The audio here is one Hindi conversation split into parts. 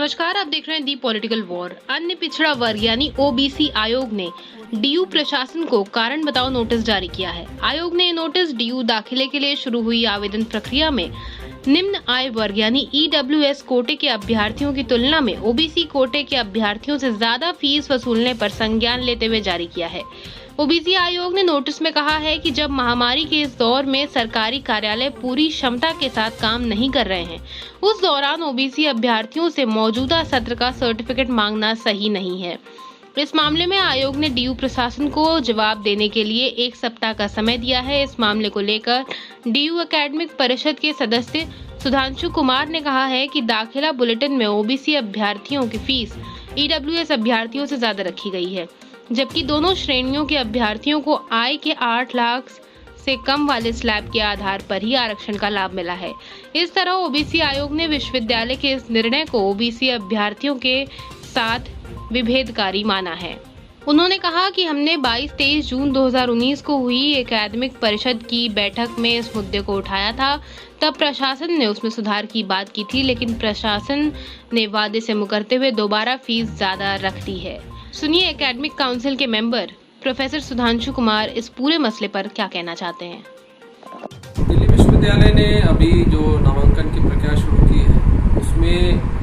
नमस्कार, आप देख रहे हैं दी पॉलिटिकल वॉर। अन्य पिछड़ा वर्ग यानी ओबीसी आयोग ने डीयू प्रशासन को कारण बताओ नोटिस जारी किया है। आयोग ने नोटिस डीयू दाखिले के लिए शुरू हुई आवेदन प्रक्रिया में निम्न आय वर्ग यानी ईडब्ल्यूएस कोटे के अभ्यर्थियों की तुलना में ओबीसी कोटे के अभ्यर्थियों से ज्यादा फीस वसूलने पर संज्ञान लेते हुए जारी किया है। ओबीसी आयोग ने नोटिस में कहा है कि जब महामारी के इस दौर में सरकारी कार्यालय पूरी क्षमता के साथ काम नहीं कर रहे हैं, उस दौरान ओबीसी अभ्यर्थियों से मौजूदा सत्र का सर्टिफिकेट मांगना सही नहीं है। इस मामले में आयोग ने डीयू प्रशासन को जवाब देने के लिए 1 सप्ताह का समय दिया है। इस मामले को लेकर डीयू एकेडमिक परिषद के सदस्य सुधांशु कुमार ने कहा है कि दाखिला बुलेटिन में ओबीसी अभ्यर्थियों की फीस ईडब्ल्यूएस अभ्यर्थियों से ज्यादा रखी गई है, जबकि दोनों श्रेणियों के अभ्यर्थियों को आय के 8 लाख से कम वाले स्लैब के आधार पर ही आरक्षण का लाभ मिला है। इस तरह ओबीसी आयोग ने विश्वविद्यालय के इस निर्णय को ओबीसी अभ्यर्थियों के साथ विभेदकारी माना है। उन्होंने कहा कि हमने 22-23 जून 2019 को हुई एकेडमिक परिषद की बैठक में इस मुद्दे को उठाया था। तब प्रशासन ने उसमें सुधार की बात की थी, लेकिन प्रशासन ने वादे से मुकरते हुए दोबारा फीस ज्यादा रख दी है। सुनिए एकेडमिक काउंसिल के मेंबर प्रोफेसर सुधांशु कुमार इस पूरे मसले पर क्या कहना चाहते हैं। दिल्ली विश्वविद्यालय ने अभी जो नामांकन की प्रक्रिया शुरू की है, उसमें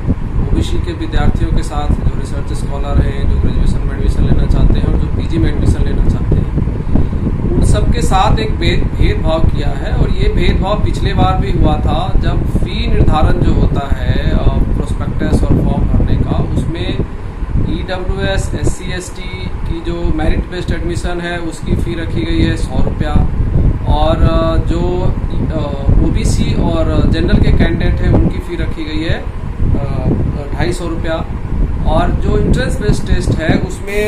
ओबीसी के विद्यार्थियों के साथ जो रिसर्च स्कॉलर हैं, जो ग्रेजुएशन में एडमिशन लेना चाहते हैं और जो पीजी में एडमिशन लेना चाहते हैं, उन सबके साथ एक भेदभाव किया है। और ये भेदभाव पिछले बार भी हुआ था, जब फी निर्धारण जो होता है प्रोस्पेक्टस और फॉर्म भरने का, उसमें ईडब्ल्यूएस SC ST की जो मेरिट बेस्ड एडमिशन है उसकी फ़ी रखी गई है 100 रुपया, और जो ओबीसी और जनरल के कैंडिडेट हैं उनकी फ़ी रखी गई है 250 रुपया, और जो इंट्रेंस बेस्ड टेस्ट है उसमें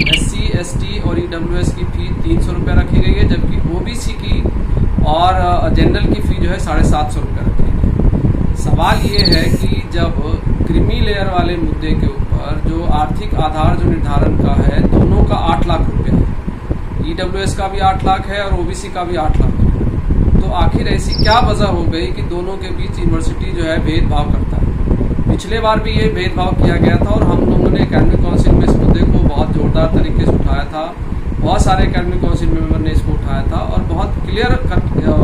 SC ST और ईडब्ल्यूएस की फ़ी 300 रुपया रखी गई है, जबकि ओबीसी की और जनरल की फ़ी जो है 750 रुपया रखी गई है। सवाल ये है कि जब क्रीमी लेयर वाले मुद्दे के ऊपर जो आर्थिक आधार जो निर्धारण का है, दोनों का 8 लाख रुपए है, ईडब्ल्यूएस का भी 8 लाख है और ओबीसी का भी 8 लाख है, तो आखिर ऐसी क्या वजह हो गई कि दोनों के बीच यूनिवर्सिटी जो है भेदभाव करता है। पिछले बार भी ये भेदभाव किया गया था और हम लोगों ने एकेडमिक काउंसिल में इस मुद्दे को बहुत जोरदार तरीके से उठाया था। बहुत सारे एकेडमिक काउंसिल मेंबर ने इसको उठाया था और बहुत क्लियर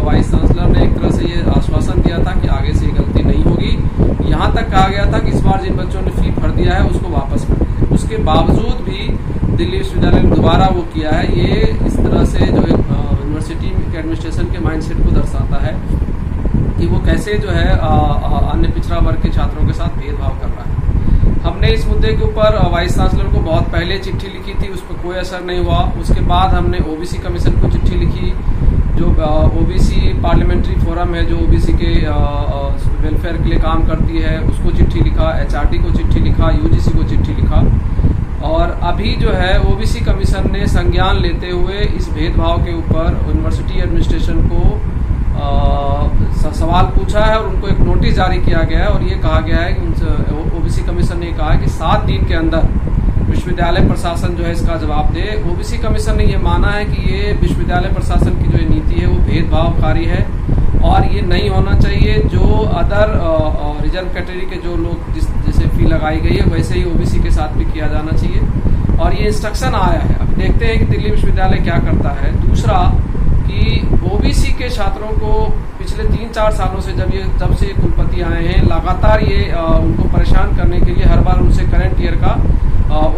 वाइस चांसलर ने एक तरह से ये आश्वासन दिया था कि आगे से ये गलती नहीं होगी। यहाँ तक कहा गया था कि इस बार जिन बच्चों ने फी भर दिया है उसको वापस कर दिया। उसके बावजूद भी दिल्ली विश्वविद्यालय ने दोबारा वो किया है। ये इस तरह से जो यूनिवर्सिटी के एडमिनिस्ट्रेशन के माइंडसेट को दर्शाता है कि वो कैसे जो है अन्य पिछड़ा वर्ग के छात्रों के साथ भेदभाव कर रहा है। हमने इस मुद्दे के ऊपर वाइस चांसलर को बहुत पहले चिट्ठी लिखी थी, उस पर कोई असर नहीं हुआ। उसके बाद हमने ओबीसी कमीशन को चिट्ठी लिखी, जो ओबीसी पार्लियामेंट्री फोरम है जो ओबीसी के वेलफेयर के लिए काम करती है, उसको चिट्ठी लिखा, HRD को चिट्ठी लिखा, UGC को चिट्ठी लिखा, और अभी जो है ओबीसी कमीशन ने संज्ञान लेते हुए इस भेदभाव के ऊपर यूनिवर्सिटी एडमिनिस्ट्रेशन को सवाल पूछा है और उनको एक नोटिस जारी किया गया है। और ये कहा गया है कि ओबीसी कमीशन ने कहा है कि 7 दिन के अंदर विश्वविद्यालय प्रशासन जो है इसका जवाब दे। ओबीसी कमीशन ने ये माना है कि ये विश्वविद्यालय प्रशासन की जो नीति है वो भेदभावकारी है और ये नहीं होना चाहिए। जो अदर रिजर्व कैटेगरी के जो लोग जैसे फी लगाई गई है वैसे ही ओबीसी के साथ भी किया जाना चाहिए, और ये इंस्ट्रक्शन आया है। अब देखते हैं कि दिल्ली विश्वविद्यालय क्या करता है। दूसरा कि ओबीसी के छात्रों को पिछले 3-4 सालों से जब से कुलपति आए हैं, लगातार ये उनको परेशान करने के लिए हर बार उनसे करंट ईयर का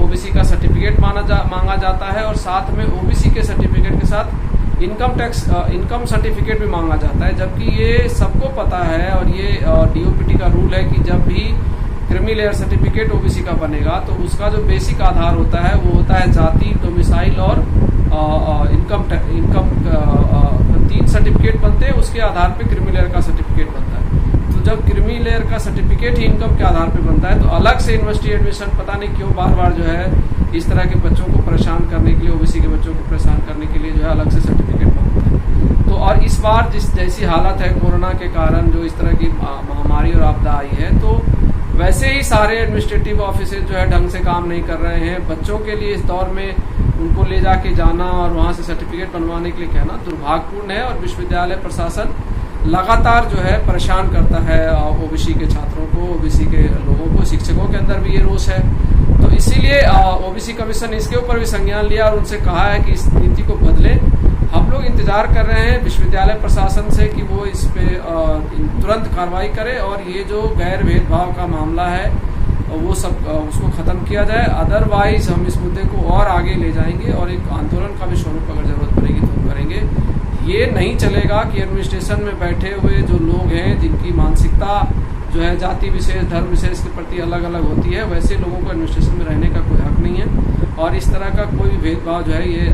ओबीसी का सर्टिफिकेट मांगा जाता है, और साथ में ओबीसी के सर्टिफिकेट के साथ इनकम सर्टिफिकेट भी मांगा जाता है। जबकि ये सबको पता है और ये DOPT का रूल है कि जब भी क्रीमी लेयर सर्टिफिकेट ओबीसी का बनेगा तो उसका जो बेसिक आधार होता है वो होता है जाति, डोमिसाइल और इनकम 3 सर्टिफिकेट बनते हैं, उसके आधार पे क्रीमी लेयर का सर्टिफिकेट बनता है। तो जब क्रीमी लेयर का सर्टिफिकेट ही इनकम के आधार पे बनता है तो अलग से यूनिवर्सिटी एडमिशन पता नहीं क्यों बार जो है इस तरह के बच्चों को परेशान करने के लिए, ओबीसी के बच्चों को परेशान करने के लिए जो है अलग से सर्टिफिकेट बनता है। तो और इस बार जैसी हालत है कोरोना के कारण, जो इस तरह की महामारी और आपदा आई है, तो वैसे ही सारे एडमिनिस्ट्रेटिव ऑफिसेज जो है ढंग से काम नहीं कर रहे हैं। बच्चों के लिए इस दौर में उनको ले जाके जाना और वहाँ से सर्टिफिकेट बनवाने के लिए कहना दुर्भाग्यपूर्ण है, और विश्वविद्यालय प्रशासन लगातार जो है परेशान करता है ओबीसी के छात्रों को, ओबीसी के लोगों को। शिक्षकों के अंदर भी ये रोष है, तो इसीलिए ओबीसी कमीशन ने इसके ऊपर भी संज्ञान लिया और उनसे कहा है कि इस नीति को बदले। हम लोग इंतजार कर रहे हैं विश्वविद्यालय प्रशासन से कि वो इस पे तुरंत कार्रवाई करे और ये जो गैर भेदभाव का मामला है वो सब उसको खत्म किया जाए। अदरवाइज हम इस मुद्दे को और आगे ले जाएंगे और एक आंदोलन का भी स्वरूप अगर जरूरत पड़ेगी तो हम करेंगे। ये नहीं चलेगा कि एडमिनिस्ट्रेशन में बैठे हुए जो लोग हैं जिनकी मानसिकता जो है जाति विशेष, धर्म विशेष के प्रति अलग अलग होती है, वैसे लोगों को एडमिनिस्ट्रेशन में रहने का कोई हक नहीं है और इस तरह का कोई भेदभाव जो है ये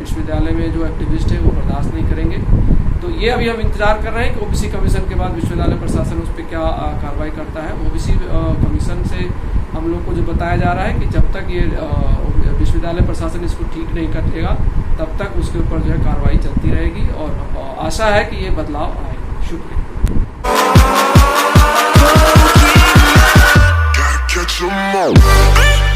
विश्वविद्यालय में जो एक्टिविस्ट है वो बर्दाश्त नहीं करेंगे। तो ये अभी हम इंतजार कर रहे हैं कि ओबीसी कमीशन के बाद विश्वविद्यालय प्रशासन उस पर क्या कार्रवाई करता है। ओबीसी कमीशन से हम लोग को जो बताया जा रहा है कि जब तक ये विश्वविद्यालय प्रशासन इसको ठीक नहीं करेगा तब तक उसके ऊपर जो है कार्रवाई चलती रहेगी और आशा है कि ये बदलाव आएगा। शुक्रिया। Catch 'em all.